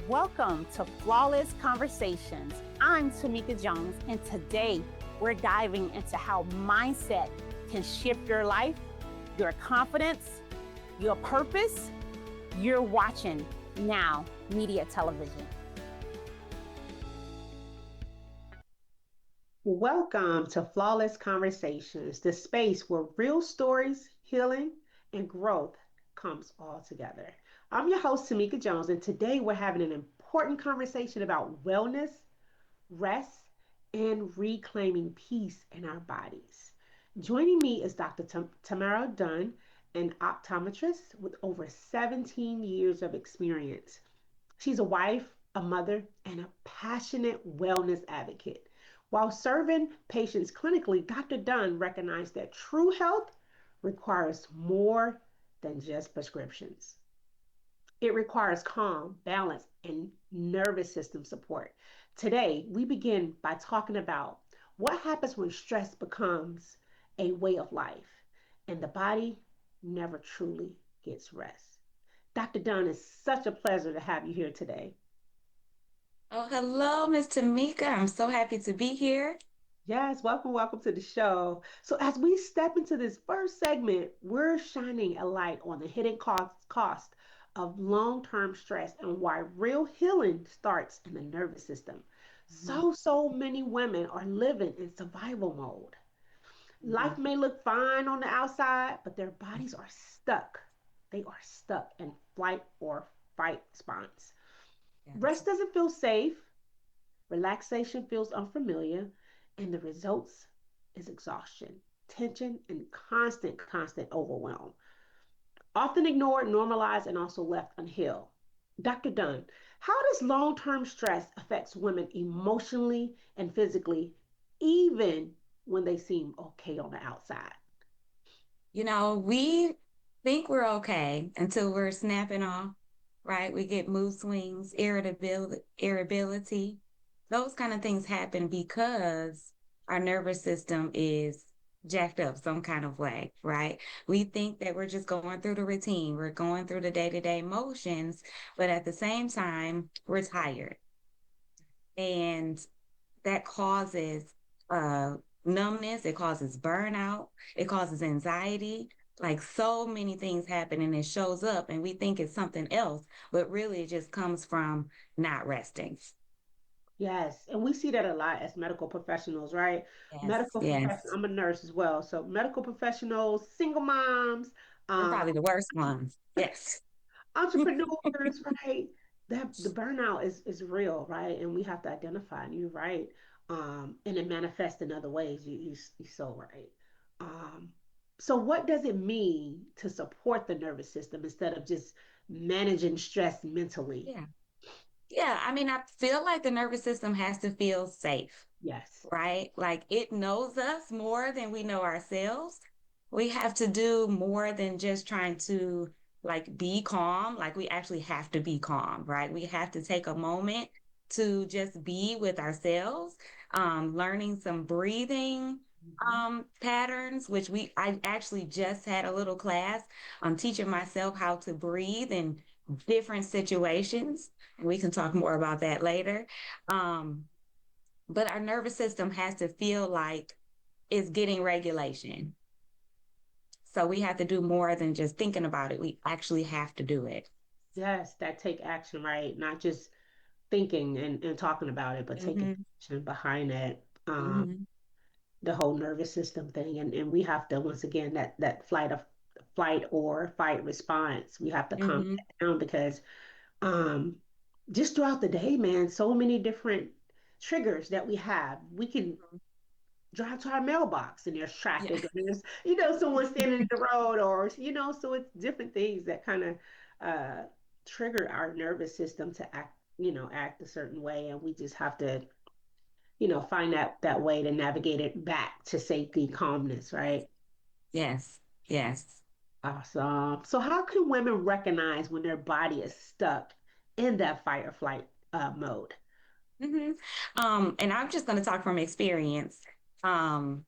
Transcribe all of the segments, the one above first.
Welcome to Flawless Conversations. I'm Tamika Jones, and today we're diving into how mindset can shift your life, your confidence, your purpose. You're watching Now Media Television. Welcome to Flawless Conversations, the space where real stories, healing, and growth comes all together. I'm your host, Tamika Jones, and today we're having an important conversation about wellness, rest, and reclaiming peace in our bodies. Joining me is Dr. Tamara Dunn, an optometrist with over 17 years of experience. She's a wife, a mother, and a passionate wellness advocate. While serving patients clinically, Dr. Dunn recognized that true health requires more than just prescriptions. It requires calm, balance, and nervous system support. Today, we begin by talking about what happens when stress becomes a way of life and the body never truly gets rest. Dr. Dunn, it's such a pleasure to have you here today. Oh, hello, Miss Tamika. I'm so happy to be here. Yes, welcome to the show. So, as we step into this first segment, we're shining a light on the hidden cost of long term stress and why real healing starts in the nervous system. Mhm, So many women are living in survival mode. Life mhm. may look fine on the outside, but their bodies are stuck. They are stuck in flight or fight response. Yes, Rest doesn't feel safe. Relaxation feels unfamiliar, and the results is exhaustion, tension, and constant overwhelm. Often ignored, normalized, and also left unhealed. Dr. Dunn, how does long term stress affect women emotionally and physically, even when they seem okay on the outside? we think we're okay until we're snapping off, right? We get mood swings, irritability. Those kind of things happen because our nervous system is jacked up some kind of way, right? We think that we're just going through the routine, we're going through the day-to-day motions, but at the same time, we're tired. And that causes numbness, it causes burnout, it causes anxiety. Like so many things happen and it shows up, and we think it's something else, but really it just comes from not resting. Yes, and we see that a lot as medical professionals, right? Yes, Medical professionals, yes. I'm a nurse as well. So, medical professionals, single moms, We're um, probably the worst ones. Yes. entrepreneurs, right? That the burnout is real, right? And we have to identify. And you're right. And it manifests in other ways. You're so right. Um, so what does it mean to support the nervous system instead of just managing stress mentally? Yeah. Yeah. I mean, I feel like the nervous system has to feel safe. Yes. Right? Like it knows us more than we know ourselves. We have to do more than just trying to like be calm. Like we actually have to be calm, right? We have to take a moment to just be with ourselves, learning some breathing Mhm. patterns, which I actually just had a little class on teaching myself how to breathe in different situations. And we can talk more about that later. Um, but our nervous system has to feel like it's getting regulation. So we have to do more than just thinking about it. We actually have to do it. Yes, that take action, right? Not just thinking and talking about it, but taking Hmm. action behind it. Hmm. The whole nervous system thing. And we have to, once again, that flight or fight response, we have to calm Hmm. that down because um just throughout the day, man, so many different triggers that we have. We can drive to our mailbox and there's Yeah. traffic or there's, someone standing in the road or, so it's different things that kind of uh trigger our nervous system to act a certain way. And we just have to, find that way to navigate it back to safety, calmness, right? Yes. Yes. Awesome. So how can women recognize when their body is stuck in that fight or flight mode? Hmm. And I'm just going to talk from experience. Um,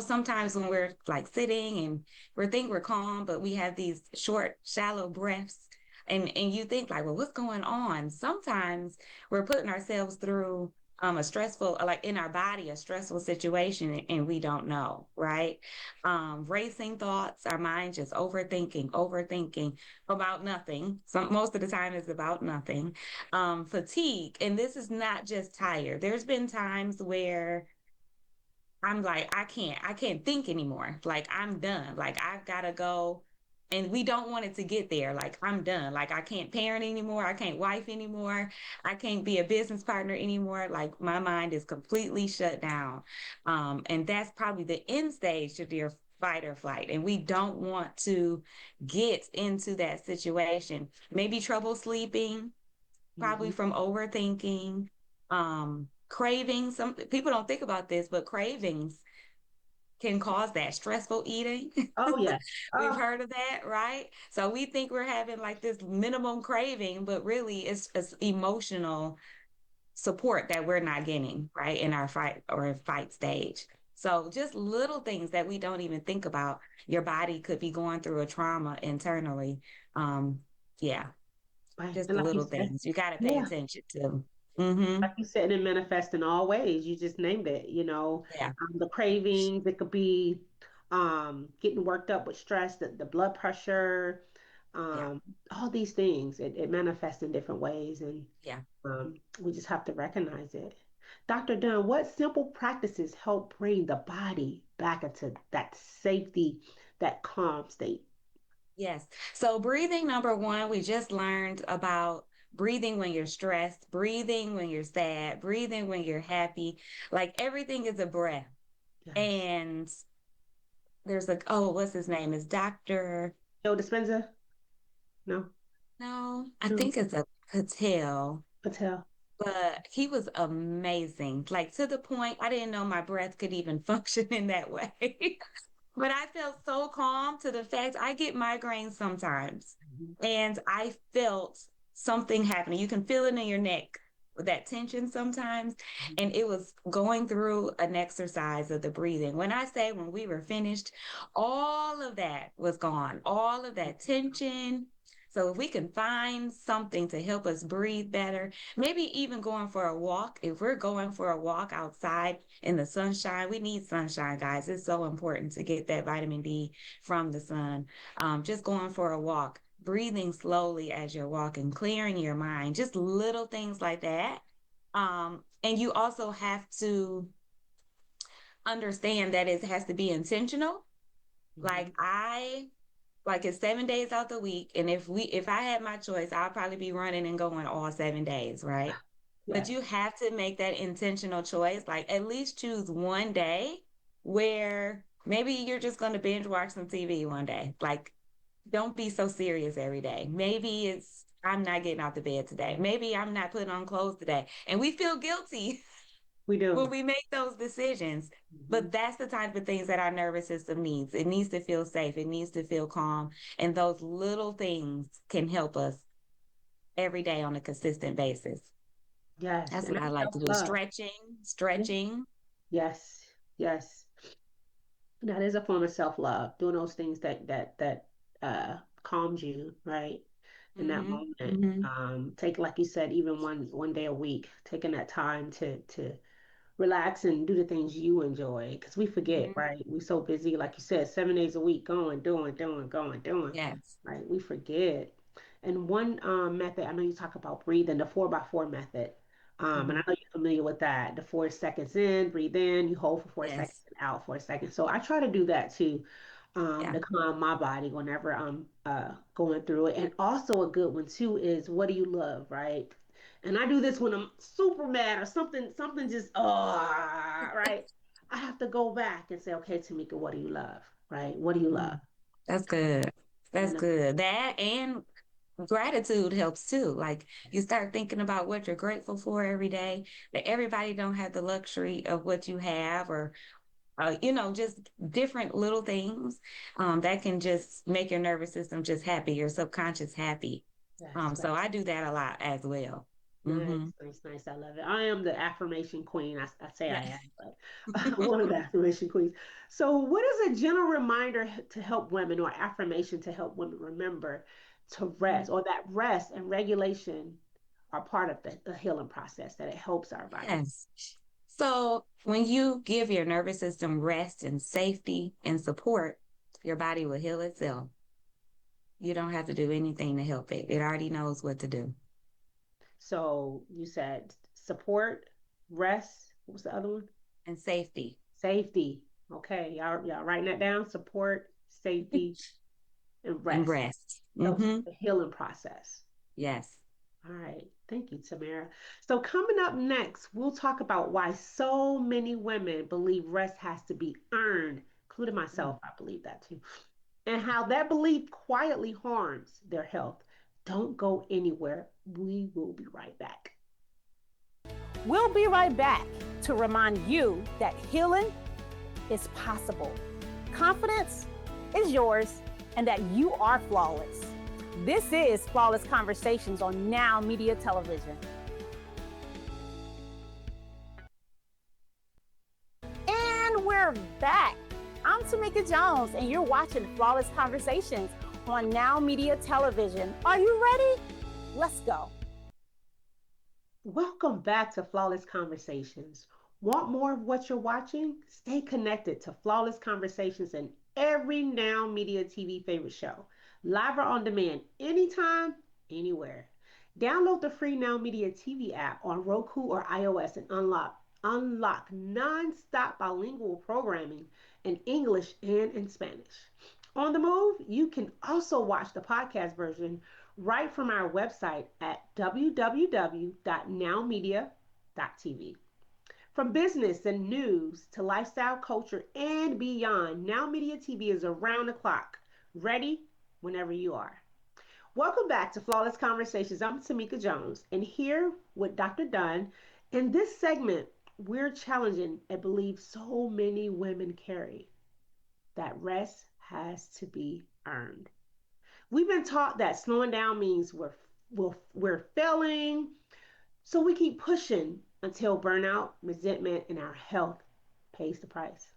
sometimes when we're like sitting and we think we're calm, but we have these short, shallow breaths And you think like, well, what's going on? Sometimes we're putting ourselves through a stressful, like in our body, a stressful situation, and we don't know, right? Racing thoughts, our mind just overthinking about nothing. Some Most of the time it's about nothing. Fatigue, and this is not just tired. There's been times where I'm like, I can't think anymore. Like I'm done. Like I've got to go. And we don't want it to get there. Like I'm done. Like I can't parent anymore. I can't wife anymore. I can't be a business partner anymore. Like my mind is completely shut down. And that's probably the end stage of your fight or flight. And we don't want to get into that situation. Maybe trouble sleeping, probably Hmm. from overthinking, cravings. Some people don't think about this, but cravings can cause that stressful eating. Oh yeah. We've Oh, heard of that, right? So we think we're having like this minimum craving, but really it's emotional support that we're not getting, right, in our fight stage. So just little things that we don't even think about. Your body could be going through a trauma internally. Um, yeah, right. just And the like you little said, things you got to pay yeah. attention to. Mm-hmm. Like you said, it manifests in all ways. You just named it, Yeah, the cravings, it could be getting worked up with stress, the blood pressure, yeah, um, all these things. It manifests in different ways, and yeah. we just have to recognize it. Dr. Dunn, what simple practices help bring the body back into that safety, that calm state? Yes. So breathing, number one, we just learned about breathing when you're stressed, breathing when you're sad, breathing when you're happy. Like everything is a breath. Yes. And there's like, oh, what's his name? Is Dr. Joe Dispenza? No, No, I no, think it's a Patel, Patel. but he was amazing. Like to the point I didn't know my breath could even function in that way. But I felt so calm to the fact I get migraines sometimes. Mhm. And I felt something happening. You can feel it in your neck with that tension sometimes. And it was going through an exercise of the breathing. When I say when we were finished, all of that was gone, all of that tension. So if we can find something to help us breathe better, maybe even going for a walk. If we're going for a walk outside in the sunshine, we need sunshine, guys. It's so important to get that vitamin D from the sun. Just going for a walk, breathing slowly as you're walking, clearing your mind, just little things like that. And you also have to understand that it has to be intentional. Mhm. Like like it's 7 days out the week, and if I had my choice, I'll probably be running and going all 7 days, right? But Yes, you have to make that intentional choice. Like at least choose one day where maybe you're just going to binge watch some TV one day. Like don't be so serious every day. Maybe it's I'm not getting out the bed today. Maybe I'm not putting on clothes today. And we feel guilty we when do. we make those decisions. Mhm. But that's the type of things that our nervous system needs. It needs to feel safe. It needs to feel calm. And those little things can help us every day on a consistent basis. Yes, That's and what I that's like to do. self-love. Yeah. Stretching. Yes, yes. That is a form of self-love, doing those things that calms you, right? In that Mm-hmm. moment. Mm-hmm. Take, like you said, even one day a week, taking that time to relax and do the things you enjoy because we forget, Mm-hmm. right? We're so busy, like you said, 7 days a week, going, doing, Yes. right? We forget. And one method, I know you talk about breathing, the 4x4 method. And I Mm-hmm. know you're familiar with that. The 4 seconds in, breathe in, you hold for 4 seconds, Yes. and out for a second. So I try to do that too, Yeah. to calm my body whenever I'm going through it. And also a good one too is what do you love, right? And I do this when I'm super mad or something just right. I have to go back and say, okay, Tamika, what do you love? Right? What do you love? Mm. That's good. That's And good. That and gratitude helps too. Like you start thinking about what you're grateful for every day. That everybody don't have the luxury of what you have, or just different little things that can just make your nervous system just happy, your subconscious happy. yes, So I do that a lot as well. nice, Mm-hmm. nice, nice. I love it. I am the affirmation queen. I say I Yeah. am, but I'm one of the affirmation queens. So, what is a gentle reminder to help women, or affirmation to help women remember to rest, or that rest and regulation are part of the healing process, that it helps our body. Yes. So when you give your nervous system rest and safety and support, your body will heal itself. You don't have to do anything to help it. It already knows what to do. So you said support, rest. What was the other one? And safety Safety. Okay, y'all writing that down. Support, safety, and and rest. rest. Helps Mm-hmm. the healing process. Yes. All right. Thank you, Tamara. So, coming up next, we'll talk about why so many women believe rest has to be earned, including myself. I believe that too. And how that belief quietly harms their health. Don't go anywhere. We will be right back. We'll be right back to remind you that healing is possible. Confidence is yours and that you are flawless. This is Flawless Conversations on Now Media Television. And we're back. I'm Tamika Jones, and you're watching Flawless Conversations on Now Media Television. Are you ready? Let's go. Welcome back to Flawless Conversations. Want more of what you're watching? Stay connected to Flawless Conversations and every Now Media TV favorite show, live or on demand, anytime, anywhere. Download the free Now Media TV app on Roku or iOS and unlock non-stop bilingual programming in English and in Spanish. On the move, you can also watch the podcast version right from our website at www.nowmedia.tv. From business and news to lifestyle, culture, and beyond, Now Media TV is around the clock, ready whenever you are. Welcome back to Flawless Conversations. I'm Tamika Jones, and here with Dr. Dunn. In this segment, we're challenging a belief so many women carry, that rest has to be earned. We've been taught that slowing down means we're failing, so we keep pushing until burnout, resentment, and our health pays the price.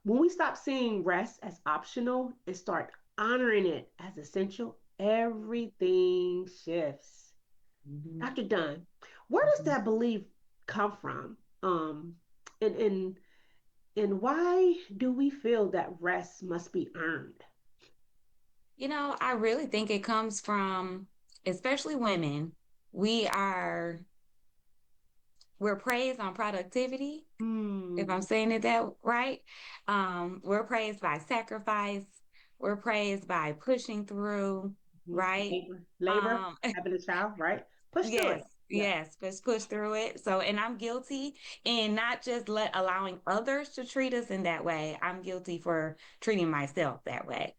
When we stop seeing rest as optional and start honoring it as essential, everything shifts. Mm-hmm. Dr. Dunn, where does Mm-hmm. that belief come from? And why do we feel that rest must be earned? I really think it comes from, especially women, we are, we're praised on productivity, if I'm Hmm. saying it that right. We're praised by sacrifice. We're praised by pushing through, Mhm. right? Labor, Um, having a child, right? Push through yes, it. Yeah. yes, let's push through it. So, and I'm guilty in not just allowing others to treat us in that way. I'm guilty for treating myself that way.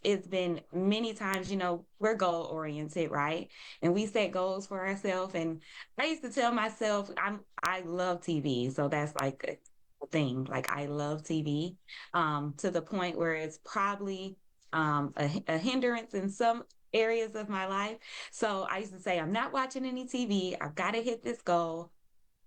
It's been many times, we're goal oriented, right? And we set goals for ourselves. And I used to tell myself, I love TV, so that's like a thing. Like I love TV, to the point where it's probably a hindrance in some areas of my life. So I used to say, I'm not watching any TV. I've got to hit this goal.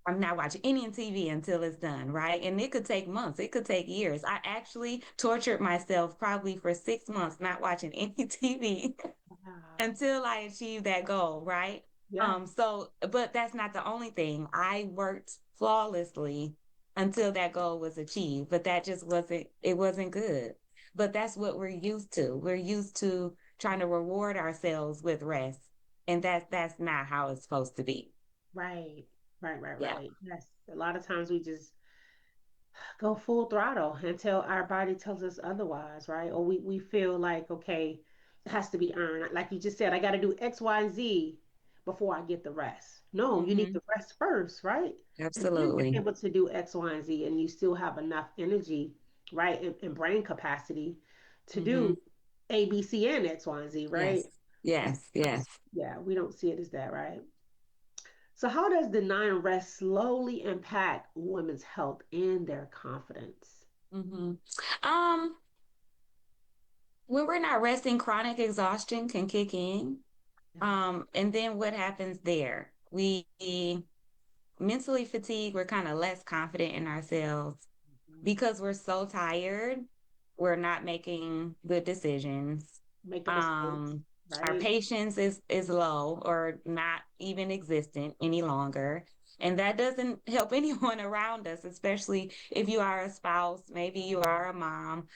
I'm not watching any TV until it's done, right? And it could take months, it could take years. I actually tortured myself probably for 6 months not watching any TV Wow. until I achieved that goal, right? Yeah. But that's not the only thing. I worked flawlessly until that goal was achieved, but that just it wasn't good. But that's what we're used to. We're used to trying to reward ourselves with rest. And that's not how it's supposed to be. Right. Yeah. Right. Yes. A lot of times we just go full throttle until our body tells us otherwise, right? Or we feel like, okay, it has to be earned. Like you just said, I got to do X, Y, and Z before I get the rest. No, you need Hmm. the rest first, right? And then you're Absolutely. able to do X, Y, and Z, and you still have enough energy, right, and brain capacity to Hmm. do A, B, C, and X, Y, and Z, right? Yes. Yes. Yes. Yeah, we don't see it as that, right? So, how does denying rest slowly impact women's health and their confidence? Hmm. Um, when we're not resting, chronic exhaustion can kick in. And then what happens there? We mentally fatigued, we're kind of less confident in ourselves because we're so tired, we're not making good decisions. Make the mistakes, Um, our right? patience is low or not even existent any longer. And that doesn't help anyone around us, especially if you are a spouse, maybe you are a mom.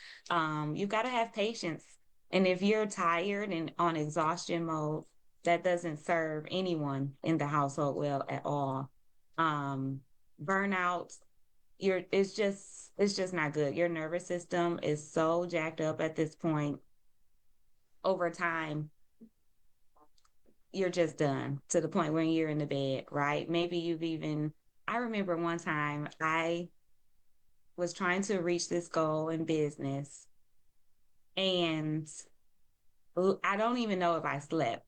You got to have patience. And if you're tired and on exhaustion mode, that doesn't serve anyone in the household well at all. Um, Burnout, it's just not good. Your nervous system is so jacked up at this point. Over time, you're just done to the point where you're in the bed, right? Maybe you've even, I remember one time I was trying to reach this goal in business, and I don't even know if I slept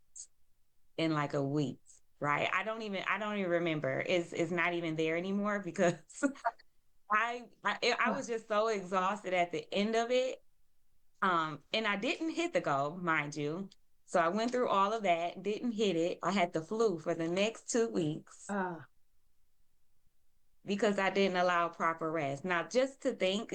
in like a week, right? I don't even remember. It's not even there anymore because I Oh, was just so exhausted at the end of it. And I didn't hit the goal, mind you. So I went through all of that, didn't hit it. I had the flu for the next 2 weeks ah, because I didn't allow proper rest. Now, just to think,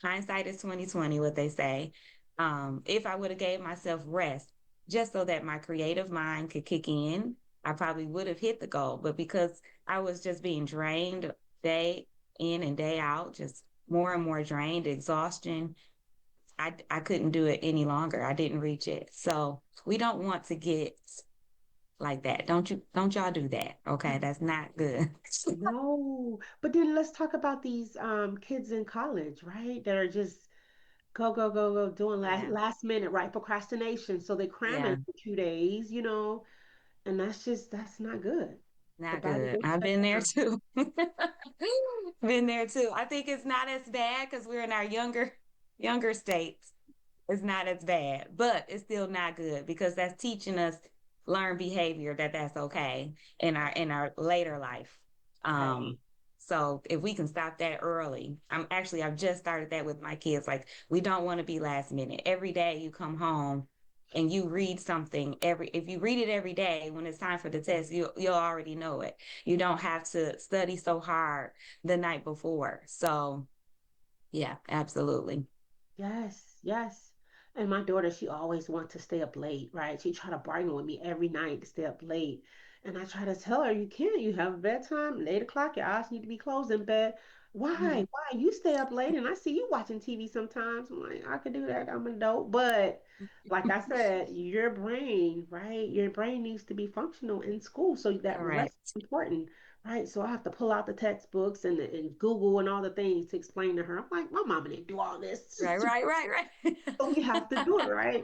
hindsight is 2020, what they say. If I would have gave myself rest just so that my creative mind could kick in, I probably would have hit the goal. But because I was just being drained day in and day out, just more and more drained, exhaustion, I couldn't do it any longer. I didn't reach it. So we don't want to get like that. Don't y'all do that. Okay. That's not good. no. But then let's talk about these kids in college, right? That are just go, go, go, go, doing Yeah. last minute, right? Procrastination. So they cram Yeah. in 2 days, and that's not good. The Not body good. will I've shut been there down. too. Been there too. I think it's not as bad because we're in our younger states. It's not as bad, but it's still not good because that's teaching us learn behavior that's okay in our later life. Right. Um, so if we can stop that early, I've just started that with my kids. Like we don't want to be last minute. Every day you come home and you read something if you read it every day when it's time for the test, you'll already know it. You don't have to study so hard the night before. So yeah, absolutely. Yes, yes. And my daughter, she always wants to stay up late, right? She try to bargain with me every night to stay up late. And I try to tell her, you can't. You have a bedtime, 8 o'clock, your eyes need to be closed in bed. Why? Mhm. Why? You stay up late and I see you watching TV sometimes. I'm like, I could do that. I'm an adult. But like I said, your brain, right? Your brain needs to be functional in school. So that rest Correct. is important, right? So I have to pull out the textbooks and Google and all the things to explain to her. I'm like, my mama didn't do all this. Right, right, right, right. So we have to do it, right?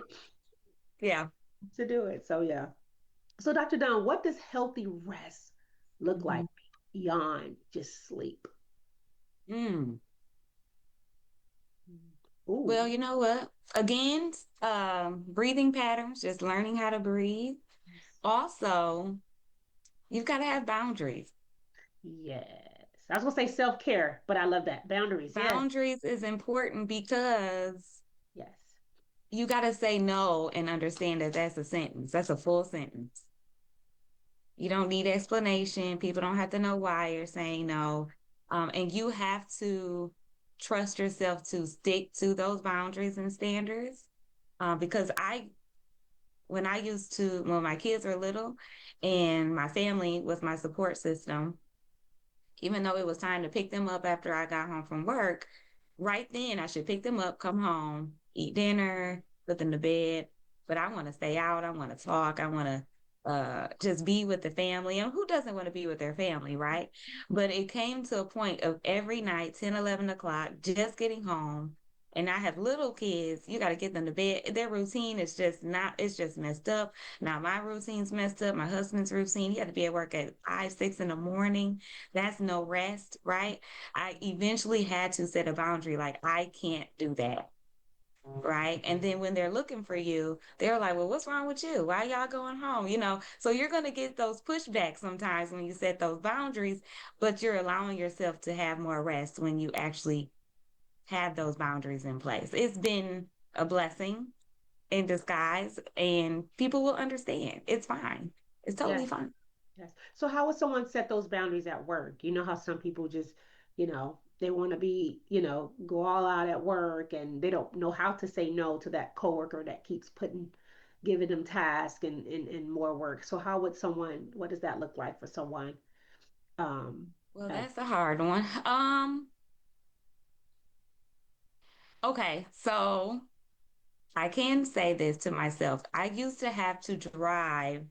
Yeah. To do it. So yeah. So Dr. Dunn, what does healthy rest look like Mhm. beyond just sleep? Mm. Ooh. Well, you know what? Again, breathing patterns, just learning how to breathe. Also, you've got to have boundaries. Yes. I was gonna say self-care, but I love that. Boundaries. Yes. Boundaries is important because Yes. you got to say no and understand that that's a sentence. That's a full sentence. You don't need explanation. People don't have to know why you're saying no. And you have to trust yourself to stick to those boundaries and standards. Because when my kids were little and my family was my support system, even though it was time to pick them up after I got home from work, right then I should pick them up, come home, eat dinner, put them to bed. But I want to stay out. I want to talk. I want to just be with the family. And who doesn't want to be with their family, right? But it came to a point of every night, 10, 11 o'clock, just getting home. And I have little kids, you got to get them to bed. Their routine is just not, it's just messed up. Now, my routine's messed up. My husband's routine, he had to be at work at 5, 6 in the morning. That's no rest, right? I eventually had to set a boundary like, I can't do that. Right. And then when they're looking for you, they're like, well, what's wrong with you? Why y'all going home? So you're going to get those pushbacks sometimes when you set those boundaries, but you're allowing yourself to have more rest when you actually have those boundaries in place. It's been a blessing in disguise, and people will understand. It's fine. It's totally Yes. fine. Yes. So how would someone set those boundaries at work? You know how some people just, you know, They want to be, go all out at work, and they don't know how to say no to that coworker that keeps giving them tasks and more work. So how would someone, what does that look like for someone? Um, Well, at, that's a hard one. Okay, so I can say this to myself. I used to have to drive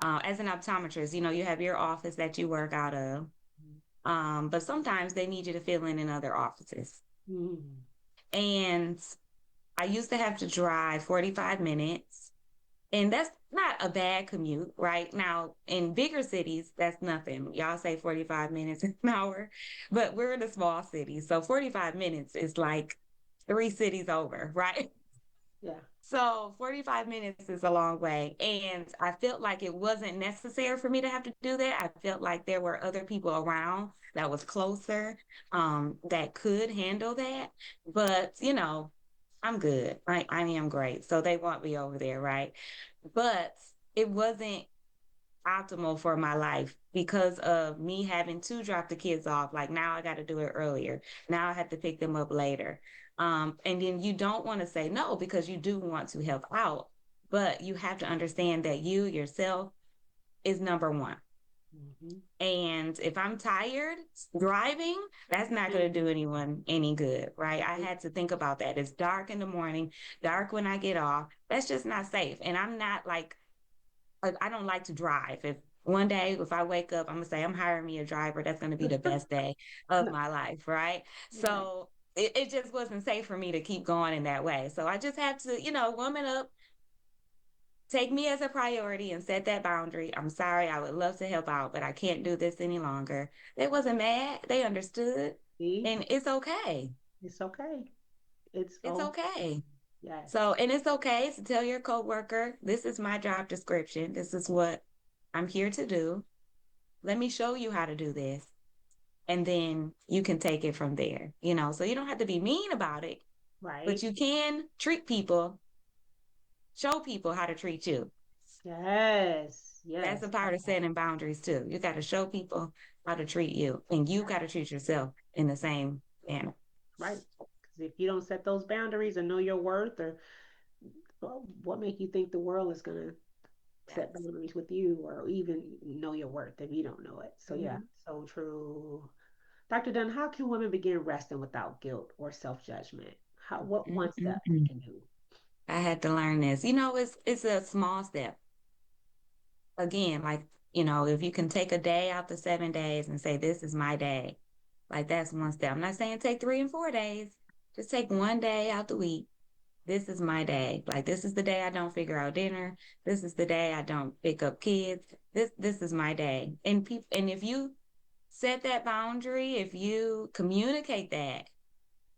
as an optometrist. You have your office that you work out of, but sometimes they need you to fill in other offices. mm, And I used to have to drive 45 minutes, and that's not a bad commute, right? Now, in bigger cities, that's nothing. Y'all say 45 minutes an hour, but we're in a small city. So 45 minutes is like three cities over, right? yeah, So 45 minutes is a long way. And I felt like it wasn't necessary for me to have to do that. I felt like there were other people around that was closer, that could handle that. But, I'm good. I am great. So they want me over there, right? But it wasn't optimal for my life because of me having to drop the kids off. Like now I got to do it earlier. Now I have to pick them up later. And then you don't want to say no because you do want to help out, but you have to understand that you yourself is number one. hmm And if I'm tired driving, that's not going to do anyone any good, right? I had to think about that. It's dark in the morning, dark when I get off. That's just not safe. And I'm not like I don't like to drive. If one day, if I wake up, I'm gonna say I'm hiring me a driver. That's gonna be the best day of No, my life, right? right. So it just wasn't safe for me to keep going in that way. So I just had to, woman up, take me as a priority and set that boundary. I'm sorry, I would love to help out, but I can't do this any longer. They wasn't mad. They understood, See, and it's okay. it's okay. It's It's oh okay. yes, So, and it's okay to tell your coworker, this is my job description. This is what I'm here to do. Let me show you how to do this. And then you can take it from there, So you don't have to be mean about it, but right. you can treat people, show people how to treat you. Yes, That's a yes. part of setting boundaries too. You got to show people how to treat you, and you got to treat yourself in the same manner. Right. Because if you don't set those boundaries or know your worth, or well, what make you think the world is gonna set Yes. boundaries with you, or even know your worth if you don't know it? So yeah, Mm-hmm. so true. Dr. Dunn, how can women begin resting without guilt or self-judgment? What one step they Mm-mm-mm. can do? I had to learn this. It's a small step. Again, like, if you can take a day out the 7 days and say, this is my day, like that's one step. I'm not saying take 3 and 4 days. Just take one day out the week. This is my day. Like this is the day I don't figure out dinner. This is the day I don't pick up kids. This is my day. And if you set that boundary, if you communicate that,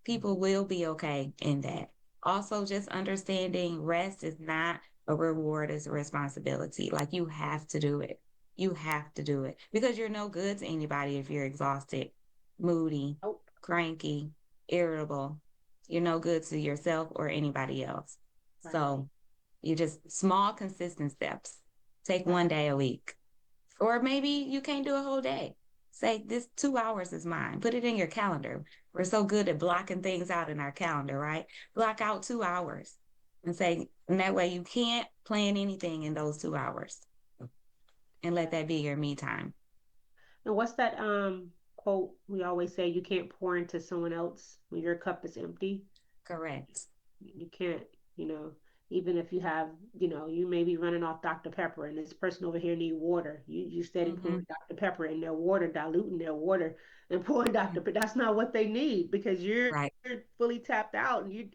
people will be okay in that. Also, just understanding rest is not a reward, it's a responsibility. Like you have to do it. You have to do it because you're no good to anybody if you're exhausted, moody, Nope. cranky, irritable. You're no good to yourself or anybody else. Right. So you just small, consistent steps. Take Right. one day a week. Or maybe you can't do a whole day. Say this 2 hours is mine. Put it in your calendar. We're so good at blocking things out in our calendar, right? Block out 2 hours and say, and that way you can't plan anything in those 2 hours and let Right. that be your me time. And what's that quote we always say? You can't pour into someone else when your cup is empty. Correct. You can't, you know, even if you have, you may be running off Dr. Pepper, and this person over here need water. You steady Mm-hmm. pouring Dr. Pepper in their water, diluting their water and pouring Dr. Pepper. That's not what they need, because you're Right. fully tapped out, and you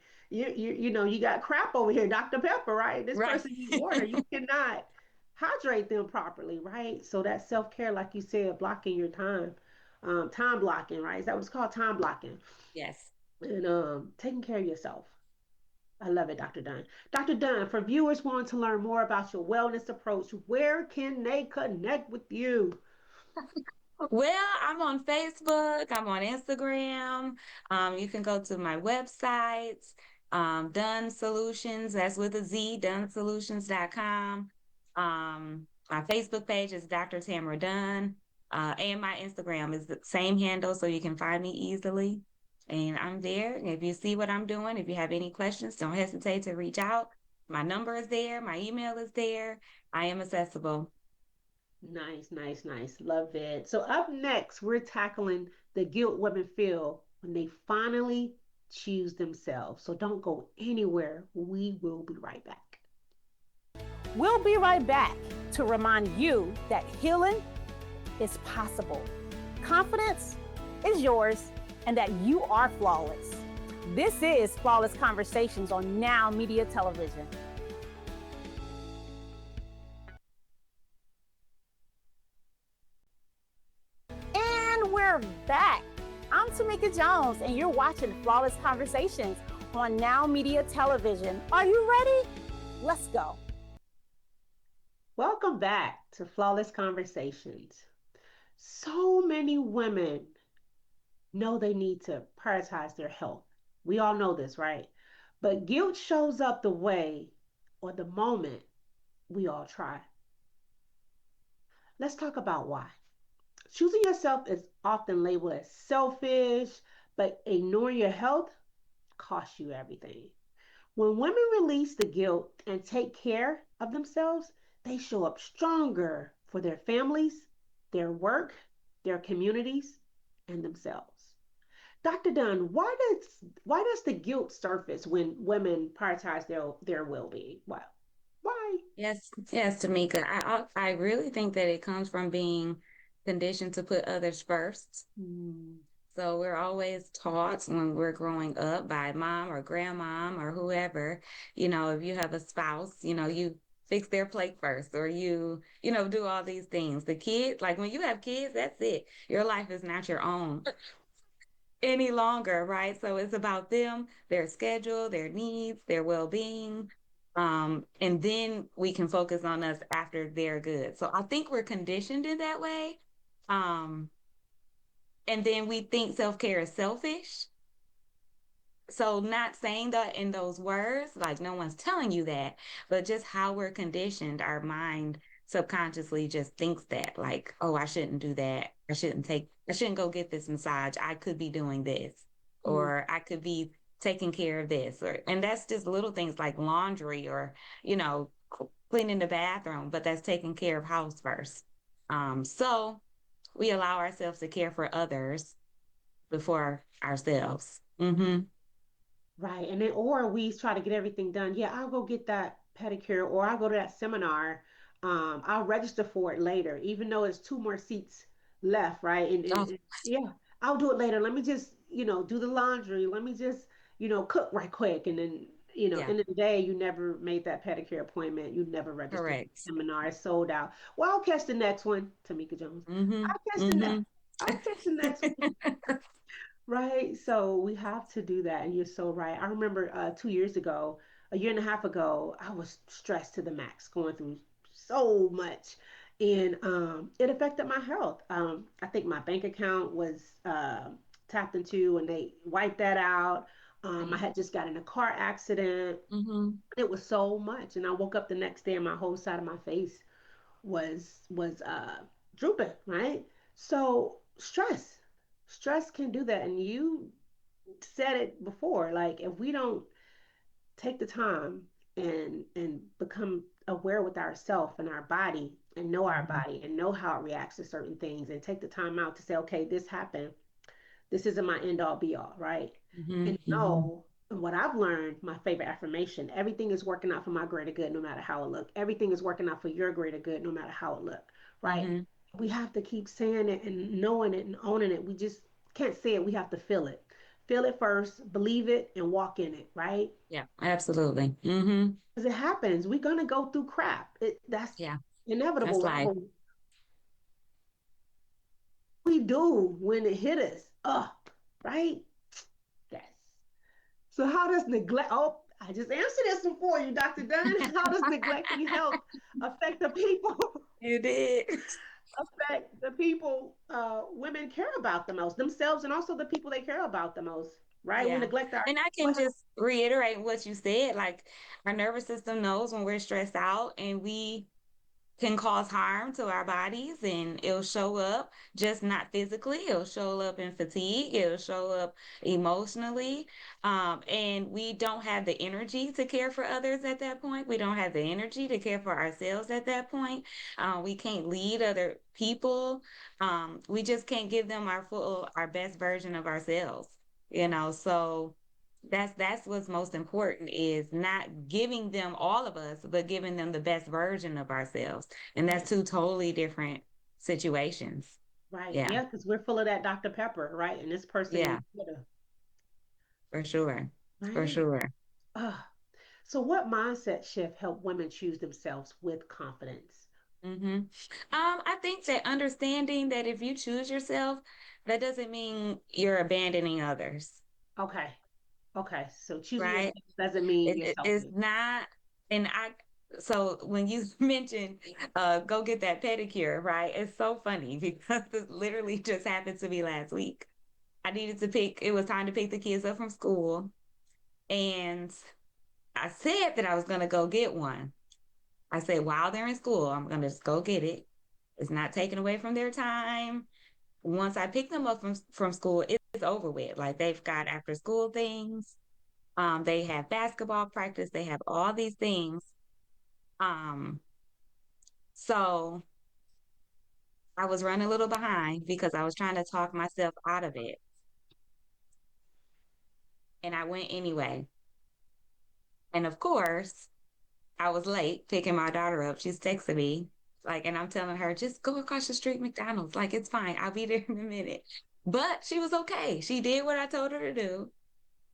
got crap over here, Dr. Pepper, right? This Right. person need water. You cannot hydrate them properly, right? So that self-care, like you said, blocking your time, time blocking, right? Is that what it's called? Time blocking. Yes. And taking care of yourself. I love it, Dr. Dunn. Dr. Dunn, for viewers wanting to learn more about your wellness approach, where can they connect with you? Well, I'm on Facebook, I'm on Instagram. You can go to my website, Dunn Solutions, that's with a Z, dunsolutions.com. My Facebook page is Dr. Tamara Dunn. And my Instagram is the same handle, so you can find me easily. And I'm there. If you see what I'm doing, if you have any questions, don't hesitate to reach out. My number is there, my email is there. I am accessible. Nice, nice, nice. Love it. So, up next, we're tackling the guilt women feel when they finally choose themselves. So, don't go anywhere. We will be right back. We'll be right back to remind you that healing is possible. Confidence is yours and that you are flawless. This is Flawless Conversations on Now Media Television. And we're back. I'm Tamika Jones, and you're watching Flawless Conversations on Now Media Television. Are you ready? Let's go. Welcome back to Flawless Conversations. So many women know they need to prioritize their health. We all know this, right? But guilt shows up the way or the moment we all try. Let's talk about why. Choosing yourself is often labeled as selfish, but ignoring your health costs you everything. When women release the guilt and take care of themselves, they show up stronger for their families, their work, their communities, and themselves. Dr. Dunn, why does the guilt surface when women prioritize their well-being? Why? Yes, Tamika. I really think that it comes from being conditioned to put others first. Mm, So we're always taught when we're growing up by mom or grandmom or whoever, if you have a spouse, you fix their plate first or do all these things. The kids, like when you have kids, that's it. Your life is not your own any longer, right? So it's about them, their schedule, their needs, their well-being. And then we can focus on us after they're good. So I think we're conditioned in that way. Um, and then we think self-care is selfish. So not saying that in those words, like no one's telling you that, but just how we're conditioned, our mind subconsciously just thinks that, like, oh, I shouldn't do that. I shouldn't go get this massage. I could be doing this, mm. or I could be taking care of this, and that's just little things like laundry or, cleaning the bathroom, but that's taking care of house first. So we allow ourselves to care for others before ourselves. Mm-hmm. Right. And then, or we try to get everything done. Yeah, I'll go get that pedicure or I'll go to that seminar. I'll register for it later, even though it's two more seats left, right? Oh, Yeah, I'll do it later. Let me just, do the laundry. Let me just, cook right quick. And then, yeah. end of the day, you never made that pedicure appointment. You never registered for Correct. the seminar. It's sold out. Well, I'll catch the next one, Tamika Jones. Mhm. I'll catch the next. Mhm. I'll catch the next one. Right. So we have to do that. And you're so right. I remember 2 years ago, a year and a half ago, I was stressed to the max, going through so much. And it affected my health. I think my bank account was tapped into and they wiped that out. I Right. had just got in a car accident. Mhm. It was so much. And I woke up the next day and my whole side of my face was drooping, right? So stress can do that, and you said it before. Like if we don't take the time and become aware with ourself and our body and know our Mhm. body and know how it reacts to certain things and take the time out to say, okay, this happened, this isn't my end all be all, right? And Mhm. Mhm. know what I've learned, my favorite affirmation, everything is working out for my greater good no matter how it look. Everything is working out for your greater good no matter how it look, right? Mhm. We have to keep saying it and knowing it and owning it. We just can't say it. We have to feel it. Feel it first, believe it, and walk in it, right? Yeah, absolutely. Mhm. Because it happens. We're gonna go through crap. That's Yeah, inevitable, that's right? life. But we do when it hit us up, right? Yes. So how does neglect? Oh, I just answered this one for you, Dr. Dunn. How does neglecting health affect the people? You did. Affect the people women care about the most, themselves, and also the people they care about the most. Right? We Yeah. neglect our. And I can What? just reiterate what you said. Like our nervous system knows when we're stressed out and we can cause harm to our bodies, and it'll show up just not physically, it'll show up in fatigue, it'll show up emotionally. And we don't have the energy to care for others at that point. We don't have the energy to care for ourselves at that point. We can't lead other people. We just can't give them our best version of ourselves, so that's what's most important, is not giving them all of us, but giving them the best version of ourselves. And that's Right. two totally different situations. Right. Yeah. Yeah, because we're full of that Dr. Pepper, right? And this person Yeah, needs water. for sure. For Right. sure. Uh, so what mindset shift help women choose themselves with confidence? Mm-hmm. I think that understanding that if you choose yourself, that doesn't mean you're abandoning others, Okay. Okay. So choosing right? yourself doesn't mean you're It's selfish. not, and so when you mentioned go get that pedicure, right? It's so funny because this literally just happened to me last week. It was time to pick the kids up from school, and I said that I was going to go get one. I said, while they're in school, I'm going to just go get it. It's not taken away from their time. Once I pick them up from school, it's over with. Like, they've got after school things. They have basketball practice. They have all these things. Um, so I was running a little behind because I was trying to talk myself out of it. And I went anyway. And of course, I was late picking my daughter up. She's texting me, like, and I'm telling her, just go across the street, McDonald's. Like, it's fine. I'll be there in a minute. But she was okay. She did what I told her to do.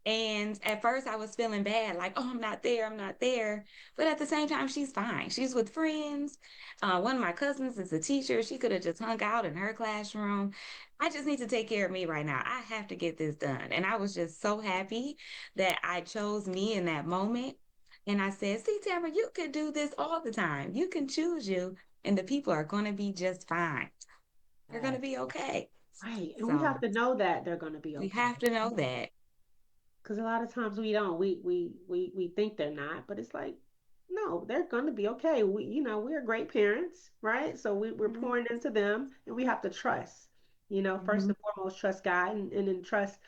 And at first, I was feeling bad, like, oh, I'm not there, I'm not there. But at the same time, she's fine. She's with friends. One of my cousins is a teacher. She could have just hung out in her classroom. I just need to take care of me right now. I have to get this done. And I was just so happy that I chose me in that moment. And I said, see, Tamara, you could do this all the time. You can choose you, and the people are going to be just fine. They're going to Yes. be okay. Right. And we have So to know that they're going to be we okay. have to know that. Because a lot of times we don't. We think they're not, but it's like, no, they're going to be okay. We're great parents, right? So we're Mm-hmm. pouring into them, and we have to trust. First Mm-hmm. and foremost, trust God, and then trust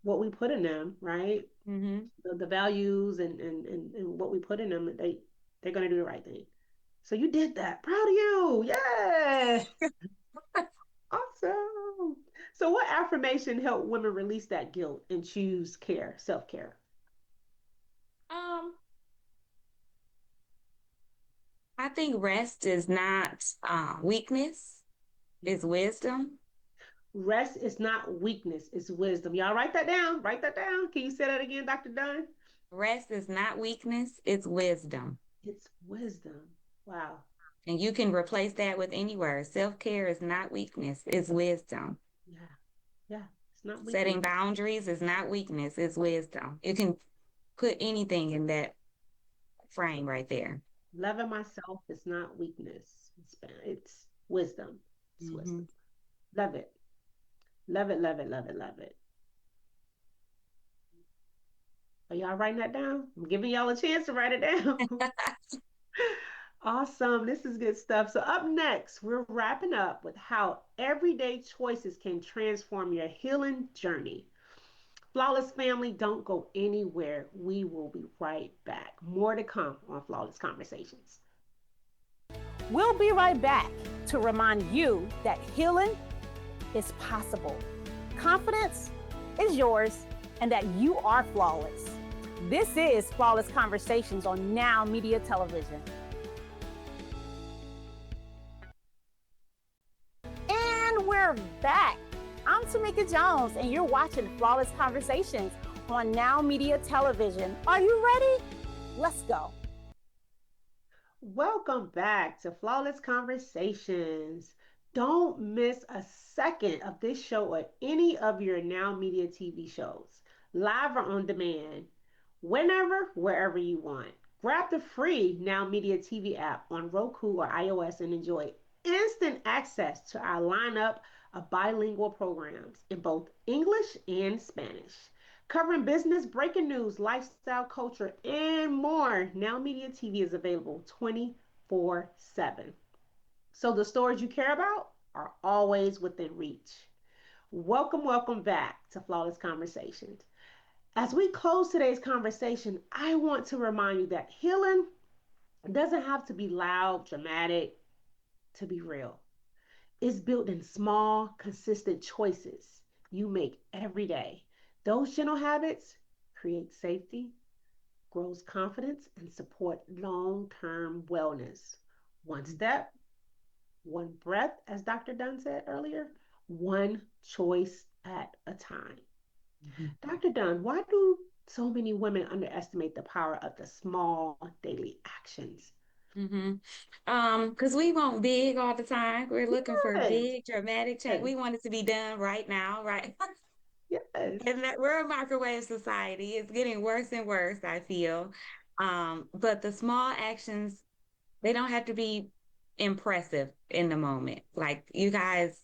what we put in them, right? Mm-hmm. The values and what we put in them. They're going to do the right thing. So you did that. Proud of you. Yeah. Awesome. So, what affirmation helped women release that guilt and choose care, self care? Um, I think rest is not weakness, it's wisdom. Rest is not weakness, it's wisdom. Y'all write that down. Write that down. Can you say that again, Dr. Dunn? Rest is not weakness, it's wisdom. It's wisdom. Wow. And you can replace that with any word. Self care is not weakness, it's wisdom. Yeah. Yeah. It's not weakness. Setting boundaries is not weakness, it's wisdom. You can put anything in that frame right there. Loving myself is not weakness. It's wisdom. It's Mm-hmm. wisdom. Love it. Love it, love it, love it, love it. Are y'all writing that down? I'm giving y'all a chance to write it down. Awesome. This is good stuff. So, up next, we're wrapping up with how everyday choices can transform your healing journey. Flawless family, don't go anywhere. We will be right back. More to come on Flawless Conversations. We'll be right back to remind you that healing is possible, confidence is yours, and that you are flawless. This is Flawless Conversations on Now Media Television. And we're back. I'm Tamika Jones, and you're watching Flawless Conversations on Now Media Television. Are you ready? Let's go. Welcome back to Flawless Conversations. Don't miss a second of this show or any of your Now Media TV shows, live or on demand, whenever, wherever you want. Grab the free Now Media TV app on Roku or iOS and enjoy instant access to our lineup of bilingual programs in both English and Spanish. Covering business, breaking news, lifestyle, culture, and more. Now Media TV is available 24/7. 24/7. So the stories you care about are always within reach. Welcome, welcome back to Flawless Conversations. As we close today's conversation, I want to remind you that healing doesn't have to be loud, dramatic to be real. It's built in small, consistent choices you make every day. Those gentle habits create safety, grows confidence, and support long-term wellness. One step, one breath, as Dr. Dunn said earlier, one choice at a time. Mhm. Dr. Dunn, why do so many women underestimate the power of the small daily actions? Mm-hmm. Because we want big all the time. We're looking for Yes, big dramatic change. yes, We want it to be done right now, right? yes. And that we're a microwave society. It's getting worse and worse, I feel. But the small actions, they don't have to be impressive in the moment. Like you guys,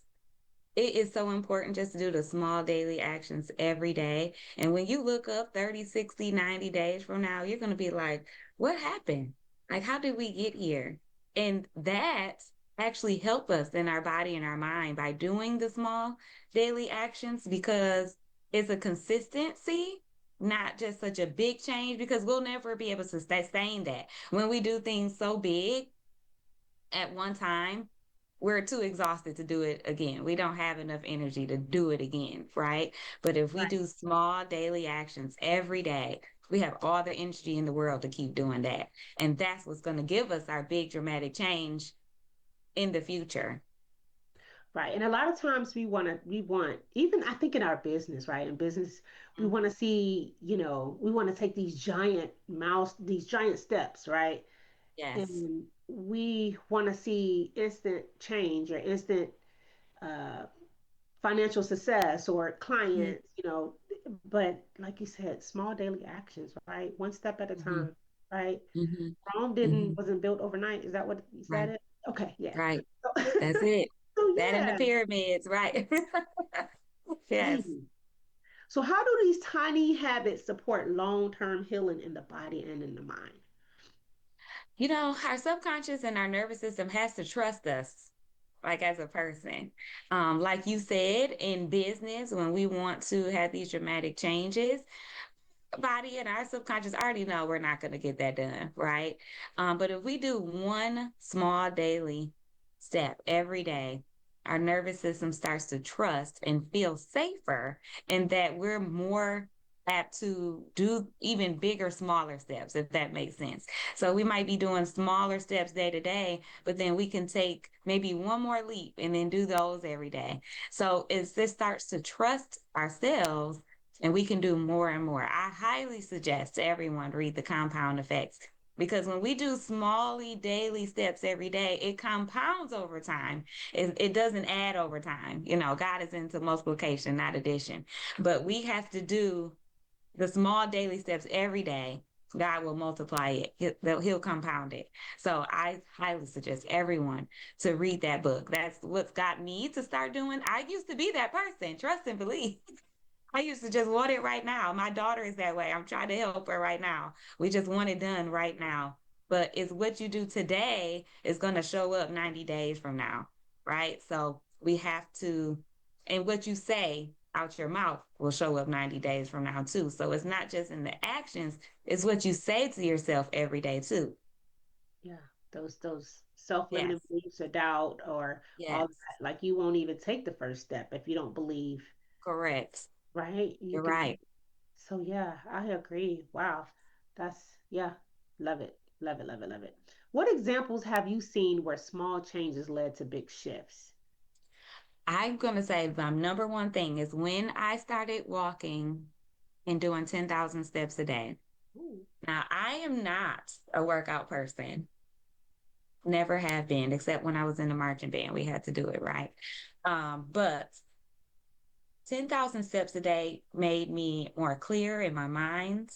it is so important just to do the small daily actions every day. And when you look up 30, 60, 90 days from now, you're going to be like, what happened? Like, how did we get here? And that actually help us in our body and our mind by doing the small daily actions because it's a consistency, not just such a big change, because we'll never be able to sustain that. When we do things so big at one time, we're too exhausted to do it again. We don't have enough energy to do it again, right? But if we Right, do small daily actions every day, we have all the energy in the world to keep doing that. And that's what's going to give us our big dramatic change in the future. right. And a lot of times we want, even I think in our business, right? In business, we Mhm. want to see, we want to take these giant steps, right? Yes. And we want to see instant change or instant uh, financial success or Hmm. clients, but like you said, small daily actions, right? One step at a Hmm. time, right? Hmm. Rome Hmm. wasn't built overnight. Is that what you said Right. it? Okay, yeah. Right. So, That's it. so That and the yeah, pyramids, right? right. Yes. So how do these tiny habits support long-term healing in the body and in the mind? You know, our subconscious and our nervous system has to trust us, like as a person. Like you said, in business, when we want to have these dramatic changes, body and our subconscious already know we're not going to get that done, right? But if we do one small daily step every day, our nervous system starts to trust and feel safer, and that we're more apt to do even bigger, smaller steps, if that makes sense. So we might be doing smaller steps day to day, but then we can take maybe one more leap and then do those every day. So it's this starts to trust ourselves and we can do more and more. I highly suggest to everyone read The Compound Effects because when we do smally daily steps every day, it compounds over time. It doesn't add over time. You know, God is into multiplication, not addition. But we have to do the small daily steps every day. God will multiply it. He'll compound it. So I highly suggest everyone to read that book. That's what's got me to start doing. I used to be that person. Trust and believe. I used to just want it right now. My daughter is that way. I'm trying to help her right now. We just want it done right now. But it's what you do today is going to show up 90 days from now, right? So we have to, and what you say out your mouth will show up 90 days from now too. So it's not just in the actions, it's what you say to yourself every day too. Yeah, those self-limiting Yes, beliefs or doubt or all yes, that. Like you won't even take the first step if you don't believe, correct. right? You You're can. right. So yeah, I agree. Wow, that's yeah, love it, love it, love it, love it. What examples have you seen where small changes led to big shifts? I'm going to say my number one thing is when I started walking and doing 10,000 steps a day. Ooh, Now, I am not a workout person, never have been, except when I was in the marching band. We had to do it right. But 10,000 steps a day made me more clear in my mind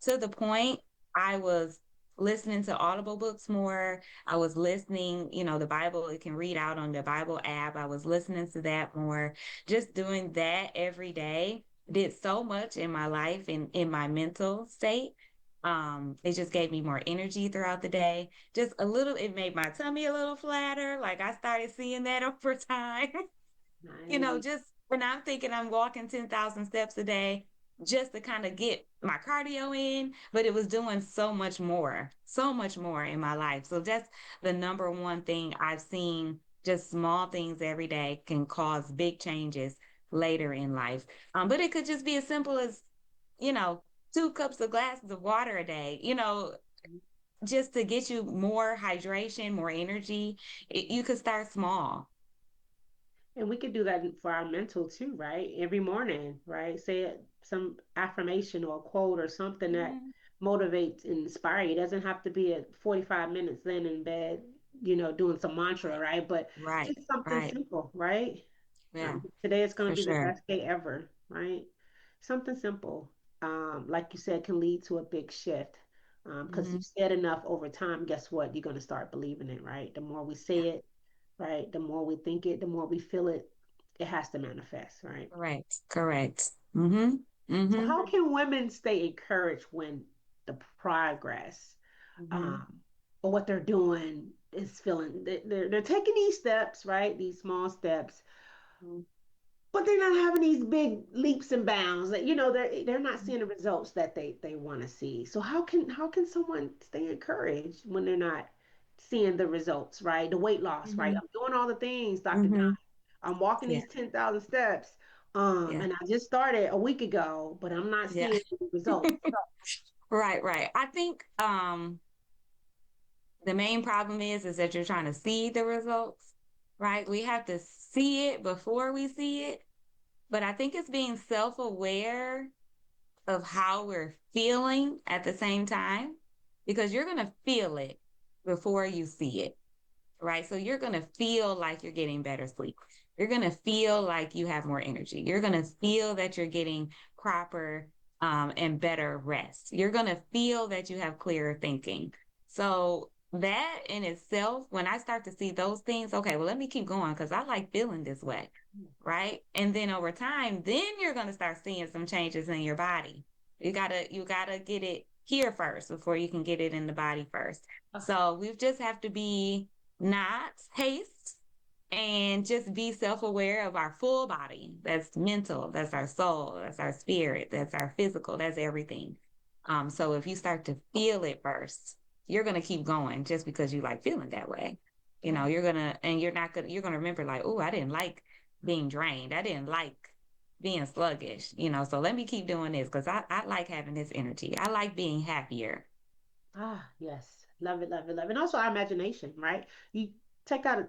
to the point I was listening to audible books more. I was listening, the Bible, it can read out on the Bible app. I was listening to that more. Just doing that every day did so much in my life and in my mental state. It just gave me more energy throughout the day. Just a little, it made my tummy a little flatter. Like I started seeing that over time. Nice. Just when I'm thinking I'm walking 10,000 steps a day just to kind of get my cardio in, but it was doing so much more in my life. So that's the number one thing I've seen. Just small things every day can cause big changes later in life. But it could just be as simple as, you know, 2 cups of glasses of water a day, just to get you more hydration, more energy. You could start small. And we could do that for our mental too, right? Every morning, right? Say some affirmation or a quote or something that Mhm. motivates and inspires you. It doesn't have to be at 45 minutes laying in bed, doing some mantra, right? But Right, just something right. simple, right? Yeah, Today is going to for be the sure. best day ever, right? Something simple, like you said, can lead to a big shift. Because you Hmm. said enough over time, guess what? You're going to start believing it, right? The more we Yeah, say it, right? The more we think it, the more we feel it, it has to manifest, right? correct, correct. Mm-hmm. So, Mm-hmm. how can women stay encouraged when the progress Mm-hmm. um, or what they're doing is feeling they're taking these steps, right? These small steps, but they're not having these big leaps and bounds. That they're not seeing the results that they want to see. So how can someone stay encouraged when they're not seeing the results, right? The weight loss, right? Mm-hmm. I'm doing all the things, Dr. Dunn. Mm-hmm. I'm walking Yeah, these 10,000 steps. yeah, And I just started a week ago, but I'm not yeah. seeing the results. Right, right. I think the main problem is that you're trying to see the results, right? We have to see it before we see it. But I think it's being self-aware of how we're feeling at the same time, because you're going to feel it before you see it, right? So you're going to feel like you're getting better sleep. You're going to feel like you have more energy. You're going to feel that you're getting proper and better rest. You're going to feel that you have clearer thinking. So that in itself, when I start to see those things, okay, well, let me keep going because I like feeling this way, right? And then over time, then you're going to start seeing some changes in your body. You gotta get it here first before you can get it in the body first. So we just have to be not haste and just be self-aware of our full body. That's mental, that's our soul, that's our spirit, that's our physical, that's everything. So if you start to feel it first, you're gonna keep going just because you like feeling that way. You're gonna and you're gonna remember like, oh, I didn't like being drained. I didn't like being sluggish, so let me keep doing this because I like having this energy. I like being happier. Ah, yes. Love it, love it, love it. And also our imagination, right? You take out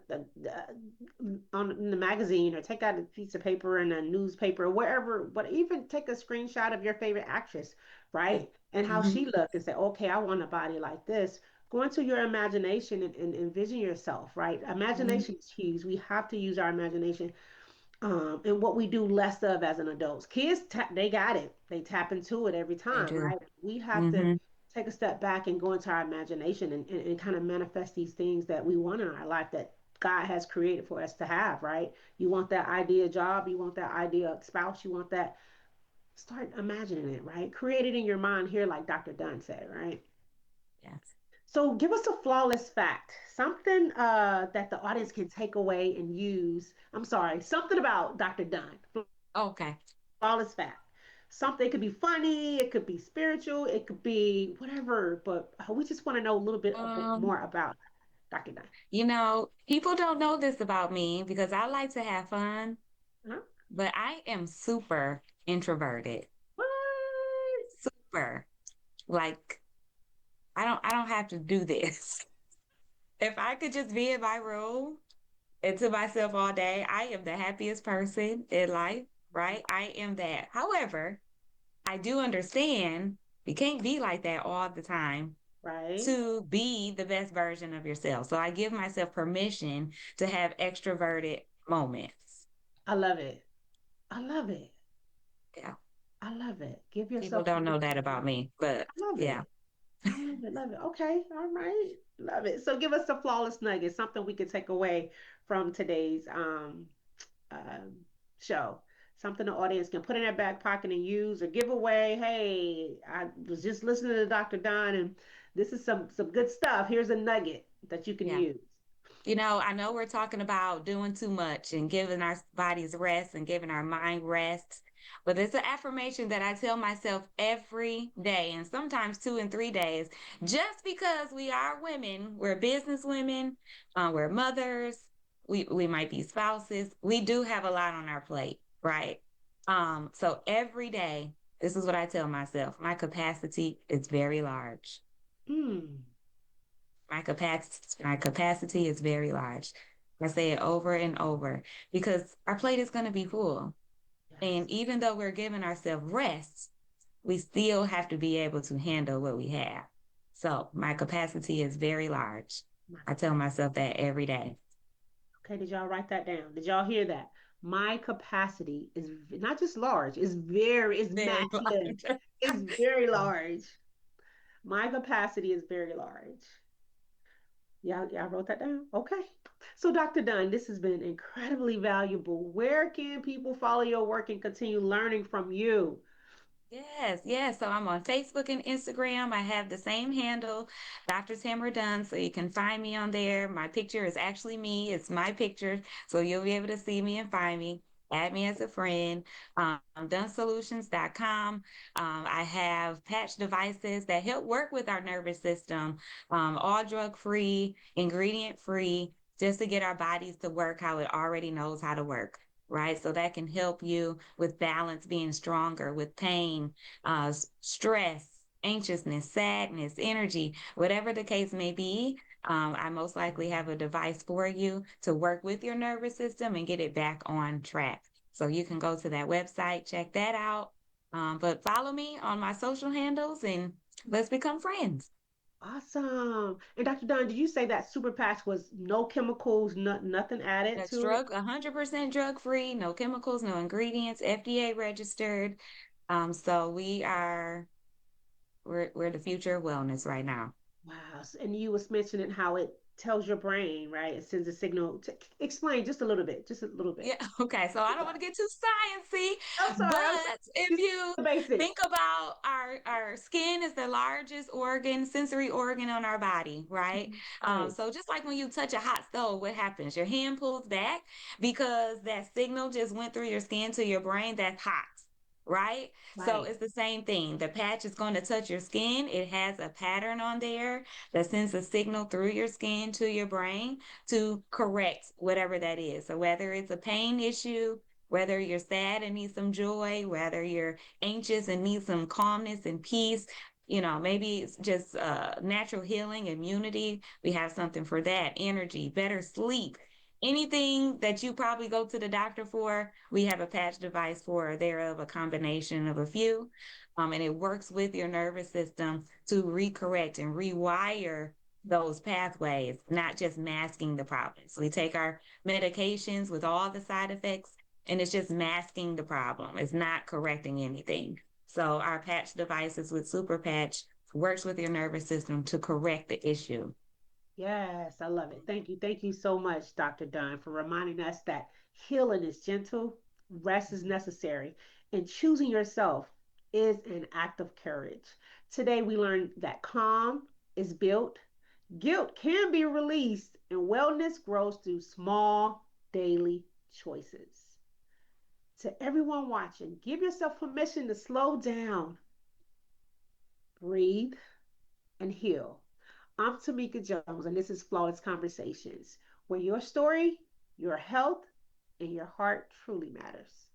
on in the magazine or take out a piece of paper in a newspaper or wherever, but even take a screenshot of your favorite actress, Yeah. right? And how Hmm. she looked and say, okay, I want a body like this. Go into your imagination and envision yourself, right? Hmm. Imagination is huge. We have to use our imagination and what we do less of as an adult. Kids, they got it. They tap into it every They time, do. right? We have to Hmm. take a step back and go into our imagination and kind of manifest these things that we want in our life that God has created for us to have, right? You want that ideal job, you want that ideal spouse, you want that. Start imagining it, right? Create it in your mind here, like Dr. Dunn said, right? Yes. So give us a flawless fact, something that the audience can take away and use. I'm sorry, something about Dr. Dunn. Okay. Flawless fact. Something, it could be funny, it could be spiritual, it could be whatever, but we just want to know a bit Um, more about Dr. Dunn. People don't know this about me because I like to have fun, Huh? but I am super introverted. What? Super. Like I don't have to do this. If I could just be in my room and to myself all day, I am the happiest person in life, right? I am that. However, I do understand you can't be like that all the time Right? to be the best version of yourself. So I give myself permission to have extroverted moments. I love it. I love it. Yeah. I love it. Give People yourself don't know that permission. about me, but I love yeah. it. I love it. Love it. Okay. All right. Love it. So give us the flawless nugget, something we could take away from today's um, show. Something the audience can put in their back pocket and use or give away. Hey, I was just listening to Dr. Don, and this is some good stuff. Here's a nugget that you can Yeah. use. I know we're talking about doing too much and giving our bodies rest and giving our mind rest, but it's an affirmation that I tell myself every day, and sometimes 2 and 3 days, just because we are women, we're business women, we're mothers, we might be spouses, we do have a lot on our plate, right? So every day, this is what I tell myself: my capacity is very large. Mm, My capacity is very large. I say it over and over because our plate is going to be full. yes. And even though we're giving ourselves rest, we still have to be able to handle what we have. So my capacity is very large. My I tell capacity. myself that every day. Okay, did y'all write that down? Did y'all hear that? My capacity is not just large, it's Very massive. large. It's very large. My capacity is very large. Yeah, I wrote that down. Okay. So, Dr. Dunn, this has been incredibly valuable. Where can people follow your work and continue learning from you? Yes, yes. So I'm on Facebook and Instagram. I have the same handle, Dr. Tamara Dunn. So you can find me on there. My picture is actually me. It's my picture. So you'll be able to see me and find me. Add me as a friend. Dunsolutions.com. I have patch devices that help work with our nervous system, all drug free, ingredient free, just to get our bodies to work how it already knows how to work, right? So that can help you with balance, being stronger, with pain, stress, anxiousness, sadness, energy, whatever the case may be. I most likely have a device for you to work with your nervous system and get it back on track. So you can go to that website, check that out. But follow me on my social handles and let's become friends. Awesome. And Dr. Dunn, did you say that super patch was no chemicals, nothing added That's to it? 100% drug free, no chemicals, no ingredients, FDA registered. So we're the future of wellness right now. Wow. And you was mentioning how it tells your brain, right? It sends a signal. Explain just a little bit, just a little Yeah, bit. okay. So I don't want to get too sciencey, I'm sorry. but if Just you the basics. think about our skin is the largest organ, sensory organ on our body, right? Right, So just like when you touch a hot stove, what happens? Your hand pulls back because that signal just went through your skin to your brain that's hot. Right? So right. it's the same thing. The patch is going to touch your skin. It has a pattern on there that sends a signal through your skin to your brain to correct whatever that is. So whether it's a pain issue, whether you're sad and need some joy, whether you're anxious and need some calmness and peace, maybe it's just natural healing, immunity. We have something for that. Energy, better sleep. Anything that you probably go to the doctor for, we have a patch device for, thereof a combination of a few. And it works with your nervous system to recorrect and rewire those pathways, not just masking the problems. We take our medications with all the side effects, and it's just masking the problem. It's not correcting anything. So our patch devices with Super Patch works with your nervous system to correct the issue. Yes, I love it. Thank you. Thank you so much, Dr. Dunn, for reminding us that healing is gentle, rest is necessary, and choosing yourself is an act of courage. Today, we learned that calm is built, guilt can be released, and wellness grows through small daily choices. To everyone watching, give yourself permission to slow down, breathe, and heal. I'm Tamika Jones, and this is Flawless Conversations, where your story, your health, and your heart truly matters.